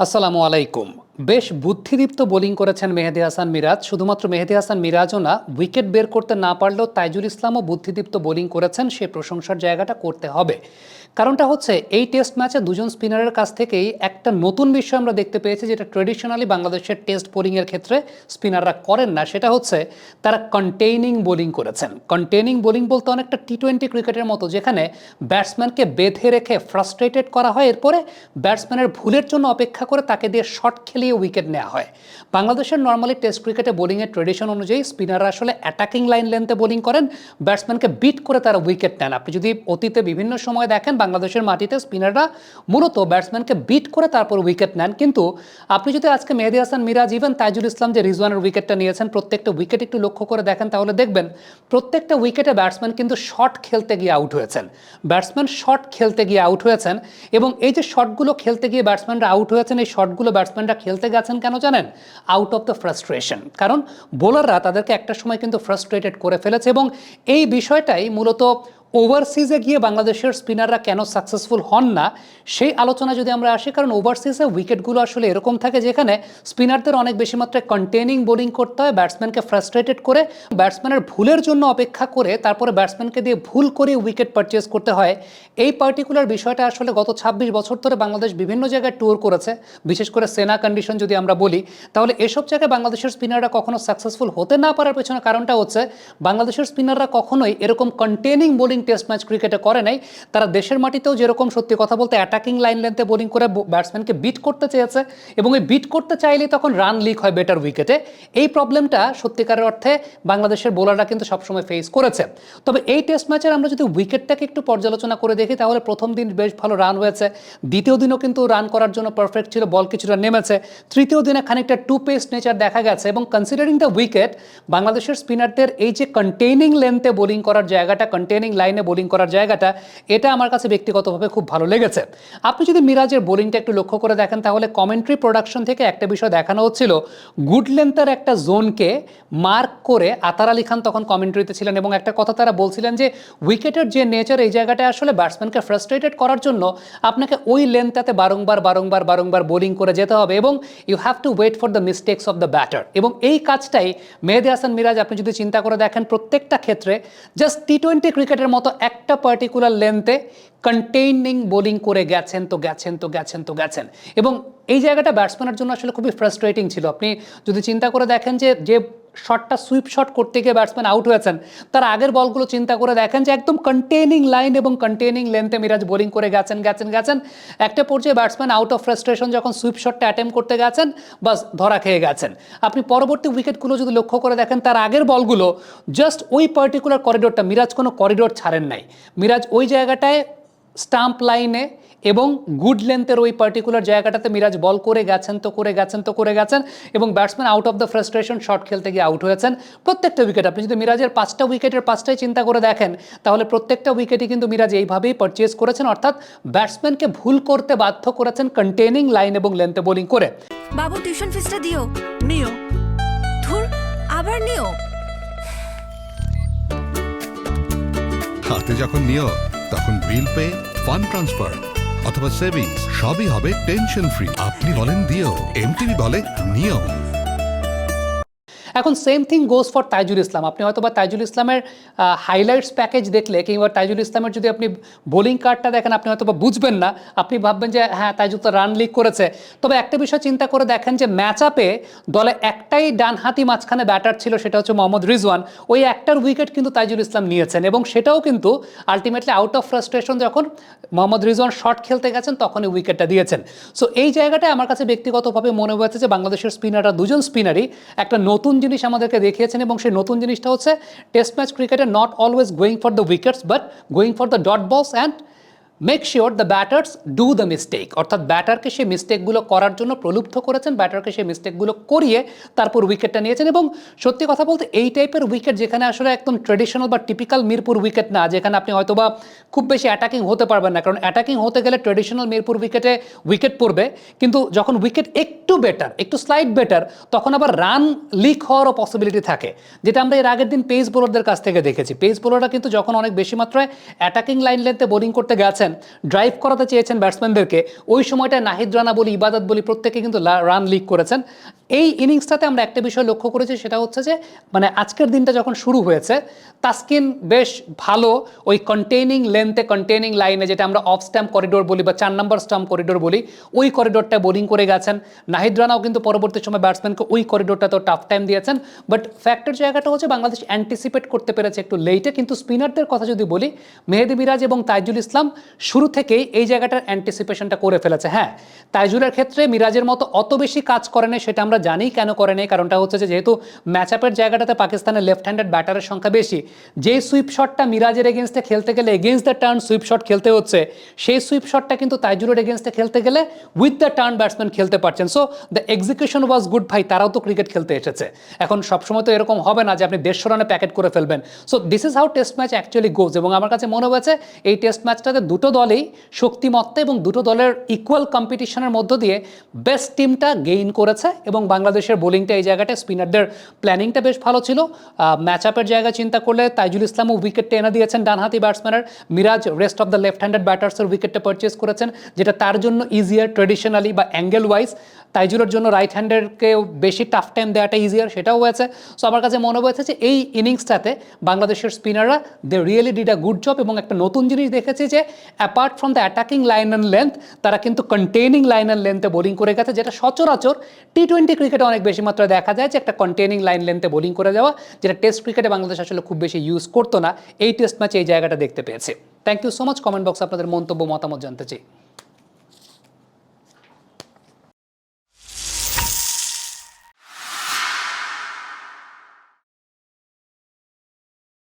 আসসালামু আলাইকুম। বেশ বুদ্ধিদীপ্ত বোলিং করেছেন মেহেদী হাসান মিরাজ। শুধুমাত্র মেহেদী হাসান মিরাজও না, উইকেট বের করতে না পারলেও তাইজুল ইসলামও বুদ্ধিদীপ্ত বোলিং করেছেন, সে প্রশংসার জায়গাটা করতে হবে। কারণটা হচ্ছে এই টেস্ট ম্যাচে দুজন স্পিনারের কাছ থেকেই একটা নতুন বিষয় আমরা দেখতে পেয়েছি, যেটা ট্রেডিশনালি বাংলাদেশের টেস্ট বোলিংয়ের ক্ষেত্রে স্পিনাররা করেন না। সেটা হচ্ছে তারা কন্টেইনিং বোলিং করেছেন। কন্টেইনিং বোলিং বলতে অনেকটা টি-20 ক্রিকেটের মতো, যেখানে ব্যাটসম্যানকে বেঁধে রেখে ফ্রাস্ট্রেটেড করা হয়, এরপরে ব্যাটসম্যানের ভুলের জন্য অপেক্ষা করে তাকে দিয়ে শট খেলিয়ে উইকেট নেওয়া হয়। বাংলাদেশের নর্মালি টেস্ট ক্রিকেটে বোলিংয়ের ট্রেডিশন অনুযায়ী স্পিনাররা আসলে অ্যাটাকিং লাইন লেন্থে বোলিং করেন, ব্যাটসম্যানকে বিট করে তারা উইকেট নেন। আপনি যদি অতীতে বিভিন্ন সময় দেখেন, বাংলাদেশের মাটিতে স্পিনাররা মূলত ব্যাটসম্যানকে বিট করে তারপর উইকেট নেন। কিন্তু আপনি যদি আজকে মেহেদী হাসান মিরাজ, ইভেন তাইজুল ইসলাম যে রিজওয়ানের উইকেটটা নিয়েছেন, প্রত্যেকটা উইকেট একটু লক্ষ্য করে দেখেন, তাহলে দেখবেন প্রত্যেকটা উইকেটে ব্যাটসম্যান কিন্তু শট খেলতে গিয়ে আউট হয়েছেন। ব্যাটসম্যান শট খেলতে গিয়ে আউট হয়েছেন, এবং এই যে শটগুলো খেলতে গিয়ে ব্যাটসম্যানরা আউট হয়েছেন, এই শটগুলো ব্যাটসম্যানরা খেলতে গেছেন কেন জানেন? Out of the frustration. কারণ বোলাররা তাদেরকে একটা সময় কিন্তু ফ্রাস্ট্রেটেড করে ফেলেছে, এবং এই বিষয়টাই মূলত ওভারসিজে গিয়ে বাংলাদেশের স্পিনাররা কেন সাকসেসফুল হন না সেই আলোচনা যদি আমরা আসি। কারণ ওভারসিজে উইকেটগুলো আসলে এরকম থাকে, যেখানে স্পিনারদের অনেক বেশি মাত্রায় কন্টেইনিং বোলিং করতে হয়, ব্যাটসম্যানকে ফ্রাস্ট্রেটেড করে ব্যাটসম্যানের ভুলের জন্য অপেক্ষা করে তারপরে ব্যাটসম্যানকে দিয়ে ভুল করে উইকেট পারচেজ করতে হয়। এই পার্টিকুলার বিষয়টা আসলে গত 26 বছর ধরে বাংলাদেশ বিভিন্ন জায়গায় ট্যুর করেছে, বিশেষ করে সেনা কন্ডিশন যদি আমরা বলি, তাহলে এসব জায়গায় বাংলাদেশের স্পিনাররা কখনো সাকসেসফুল হতে না পারার পেছনে কারণটা হচ্ছে বাংলাদেশের স্পিনাররা কখনোই এরকম কন্টেইনিং বোলিং টেস্ট ম্যাচ ক্রিকেটে করে নাই। তারা দেশের মাটিতেও যেরকম সত্যি কথা বলতে অ্যাটাকিং লাইন লেন্থে বোলিং করে ব্যাটসম্যানকে বিট করতে চেয়েছে, এবং এই বিট করতে চাইলে তখন রান লিক হয় বেটার উইকেটে। এই প্রবলেমটা সত্যিকারের অর্থে বাংলাদেশের বোলাররা কিন্তু সবসময় ফেস করেছে। তবে এই টেস্ট ম্যাচের আমরা যদি উইকেটটাকে একটু পর্যালোচনা করে দেখি, তাহলে প্রথম দিন বেশ ভালো রান হয়েছে, দ্বিতীয় দিনও কিন্তু রান করার জন্য পারফেক্ট ছিল, বল কিছুটা নেমেছে, তৃতীয় দিনে খানিকটা টু পেস নেচার দেখা গেছে। এবং কনসিডারিং দ্য উইকেট, বাংলাদেশের স্পিনারদের এই যে কন্টেইনিং লেন্থে বোলিং করার জায়গাটা, কন্টেইনিং লাইনে বোলিং করার জায়গাটা, এটা আমার কাছে ব্যক্তিগতভাবে খুব ভালো লেগেছে। আপনি যদি মিরাজের বোলিংটা একটু লক্ষ্য করে দেখেন, তাহলে কমেন্ট্রি প্রোডাকশন থেকে একটা বিষয় দেখানো হচ্ছিল, গুড লেন্থের একটা জোনকে মার্ক করে আতার আলী খান তখন কমেন্ট্রিতে ছিলেন, এবং একটা কথা তারা বলছিলেন যে উইকেটের যে নেচার, এই জায়গাটায় আসলে ব্যাটসম্যানকে ফ্রাস্ট্রেটেড করার জন্য আপনাকে ওই লেন্থটাতে বারংবার বারংবার বারংবার বোলিং করে যেতে হবে, এবং you have to wait for the mistakes of the batter. এবং এই কাজটাই মেহেদী হাসান মিরাজ, আপনি যদি চিন্তা করে দেখেন, প্রত্যেকটা ক্ষেত্রে জাস্ট টি-20 ক্রিকেটের মতো একটা পার্টিকুলার লেন্থে কন্টেইনিং বোলিং করে গেছেন তো গেছেন তো গেছেন তো গেছেন। এবং এই জায়গাটা ব্যাটসম্যানের জন্য আসলে খুবই ফ্রাস্ট্রেটিং ছিল। আপনি যদি চিন্তা করে দেখেন যে শটটা সুইপ শট করতে গিয়ে ব্যাটসম্যান আউট হয়েছেন, তার আগের বলগুলো চিন্তা করে দেখেন যে একদম কন্টেইনিং লাইন এবং কন্টেইনিং লেন্থে মিরাজ বোলিং করে গেছেন গেছেন গেছেন। একটা পর্যায়ে ব্যাটসম্যান আউট অফ ফ্রাস্ট্রেশন যখন সুইপ শটটা অ্যাটেম্প করতে গেছেন, বাস ধরা খেয়ে গেছেন। আপনি পরবর্তী উইকেটগুলো যদি লক্ষ্য করে দেখেন, তার আগের বলগুলো জাস্ট ওই পার্টিকুলার করিডোরটা, মিরাজ কোনো করিডোর ছাড়েন নাই। মিরাজ ওই জায়গাটায় স্টাম্প লাইনে এবং গুড লেন্থের ওই পার্টিকুলার জায়গাটাতে মিরাজ বল করে গেছেন তো করে গেছেন তো করে গেছেন, এবং batsman out of the frustration shot খেলতে গিয়ে আউট হয়েছেন প্রত্যেকটা উইকেট। আপনি যদি মিরাজের 5টা উইকেটের 5টাই চিন্তা করে দেখেন, তাহলে প্রত্যেকটা উইকেটই কিন্তু মিরাজ এইভাবেই পারচেজ করেছেন, অর্থাৎ ব্যাটসম্যানকে ভুল করতে বাধ্য করেছেন কন্টেইনিং লাইন এবং লেন্থে বোলিং করে। বাবু টিউশন ফিসটা দিও। নিও। ধুর, আবার নিও। হাতে যখন নিও, তখন বিল পে, ফান্ড ট্রান্সফার অথবা সেভিংস সবই হবে টেনশন ফ্রি। আপনি বলেন দিও, এমটিভি বলে নিও। এখন same thing goes for Taijul Islam. আপনি হয়তো বা তাইজুল ইসলামের হাইলাইটস প্যাকেজ দেখলে, কিংবা তাইজুল ইসলামের যদি আপনি বোলিং কার্ডটা দেখেন, আপনি হয়তো বা বুঝবেন না, আপনি ভাববেন যে হ্যাঁ তাইজুল তো রান লিক করেছে। তবে একটা বিষয় চিন্তা করে দেখেন যে ম্যাচ আপে দলে একটাই ডানহাতি মাঝখানে ব্যাটার ছিল, সেটা হচ্ছে মোহাম্মদ রিজওয়ান। ওই একটার উইকেট কিন্তু তাইজুল ইসলাম নিয়েছেন, এবং সেটাও কিন্তু আলটিমেটলি আউট অফ ফ্রাস্ট্রেশন যখন মোহাম্মদ রিজওয়ান শট খেলতে গেছেন, তখনই উইকেটটা দিয়েছেন। সো এই জায়গাটায় আমার কাছে ব্যক্তিগতভাবে মনে হয়েছে যে বাংলাদেশের স্পিনাররা, দুজন স্পিনারই একটা নতুন জিনিস আমাদেরকে দেখিয়েছেন, এবং সেই নতুন জিনিসটা হচ্ছে টেস্ট ম্যাচ ক্রিকেটে not always going for the wickets, but going for the dot balls and make sure the batters do the mistake. অর্থাৎ ব্যাটারকে সেই মিস্টেকগুলো করার জন্য প্রলুব্ধ করেছেন, ব্যাটারকে সেই মিস্টেকগুলো করিয়ে তারপর উইকেটটা নিয়েছেন। এবং সত্যি কথা বলতে এই টাইপের উইকেট, যেখানে আসলে একদম ট্রেডিশনাল বা টিপিক্যাল মিরপুর উইকেট না, যেখানে আপনি হয়তো বা খুব বেশি অ্যাটাকিং হতে পারবেন না, কারণ অ্যাটাকিং হতে গেলে ট্রেডিশনাল মিরপুর উইকেটে উইকেট পড়বে, কিন্তু যখন উইকেট একটু বেটার, একটু স্লাইড বেটার, তখন আবার রান লিক হওয়ারও পসিবিলিটি থাকে, যেটা আমরা এর আগের দিন পেস বোলারদের কাছ থেকে দেখেছি। পেস বোলাররা কিন্তু যখন অনেক বেশি মাত্রায় অ্যাটাকিং লাইন লেন্থে বোলিং করতে গেছেন, চেয়েছেন, ড্রাইভ করাতে চেয়েছেন ব্যাটসম্যানদেরকে, ওই সময়টা নাহিদ রানা বলি, ইবাদত বলি, প্রত্যেকে কিন্তু রান লিক করেছেন। এই ইনিংসটাতে আমরা একটা বিষয় লক্ষ্য করেছি, সেটা হচ্ছে যে মানে আজকের দিনটা যখন শুরু হয়েছে, তাসকিন বেশ ভালো ওই কন্টেইনিং লেন্থে, কন্টেইনিং লাইনে, যেটা আমরা অফ স্ট্যাম্প করিডোর বলি বা 4 নম্বর স্ট্যাম্প করিডোর বলি, ওই করিডোরটা বোলিং করে গেছেন। নাহিদ রানাও কিন্তু পরবর্তী সময় ব্যাটসম্যানকে ওই করিডোরটাতেও টাফ টাইম দিয়েছেন। বাট ফ্যাক্টর জায়গাটা হচ্ছে বাংলাদেশ অ্যান্টিসিপেট করতে পেরেছে একটু লেটে, কিন্তু স্পিনারদের কথা যদি বলি, মেহেদী মিরাজ এবং তাইজুল ইসলাম শুরু থেকেই এই জায়গাটার অ্যান্টিসিপেশনটা করে ফেলেছে। হ্যাঁ, তাইজুলের ক্ষেত্রে মিরাজের মতো অত বেশি কাজ করে নাই, সেটা আমরা জানি কেন করে নেই। কারণটা হচ্ছে যে যেহেতু ম্যাচ আপের জায়গাটাতে পাকিস্তানের লেফট হ্যান্ডেড ব্যাটারের সংখ্যা বেশি, যেই সুইপ শটটা মিরাজের এগেনস্টে খেলতে গেলে against the turn sweep shot খেলতে হচ্ছে, সেই সুইপ শটটা কিন্তু তাইজুলের এগেনস্টে খেলতে গেলে উইথ দ্য টার্ন ব্যাটসম্যান খেলতে পারছেন। So the execution was good ভাই, তারাও তো ক্রিকেট খেলতে এসেছে। এখন সবসময় তো এরকম হবে না যে আপনি 150 রানে প্যাকেট করে ফেলবেন। So this is how test match actually goes. এবং আমার কাছে মনে হয়েছে এই টেস্ট ম্যাচটাতে দুটো দলেই শক্তিমত্তা এবং দুটো দলের ইকুয়াল কম্পিটিশনের মধ্য দিয়ে বেস্ট টিমটা গেইন করেছে। এবং বাংলাদেশের বোলিংটা এই জায়গাটায় স্পিনারদের প্ল্যানিংটা বেশ ভালো ছিল। ম্যাচ আপের জায়গা চিন্তা করলে তাইজুল ইসলামও উইকেটটা এনে দিয়েছেন ডানহাতি ব্যাটসম্যানের, Miraz rest of the left handed ব্যাটার্সের উইকেটটা পারচেস করেছেন, যেটা তার জন্য ইজিয়ার ট্রেডিশনালি বা অ্যাঙ্গেল ওয়াইজ। তাইজুলের জন্য রাইট হ্যান্ডারকেও বেশি টাফ টাইম দেওয়াটা ইজিয়ার, সেটাও হয়েছে। সো আমার কাছে মনে হয়েছে যে এই ইনিংসটাতে বাংলাদেশের স্পিনাররা they really did a good job. এবং একটা নতুন জিনিস দেখেছি যে apart from the attacking line and length, তারা কিন্তু কন্টেইনিং লাইন অ্যান্ড লেন্থে বোলিং করে গেছে, যেটা সচরাচর টি-20 ক্রিকেটে অনেক বেশি মাত্রায় দেখা যায়, যে একটা কন্টেইনিং লাইন লেন্থে বোলিং করে যাওয়া, যেটা টেস্ট ক্রিকেটে বাংলাদেশ আসলে খুব বেশি ইউজ করতো না। এই টেস্ট ম্যাচে এই জায়গাটা দেখতে পেয়েছে। Thank you so much. Comment বক্সে আপনাদের মন্তব্য, মতামত জানতে চাই।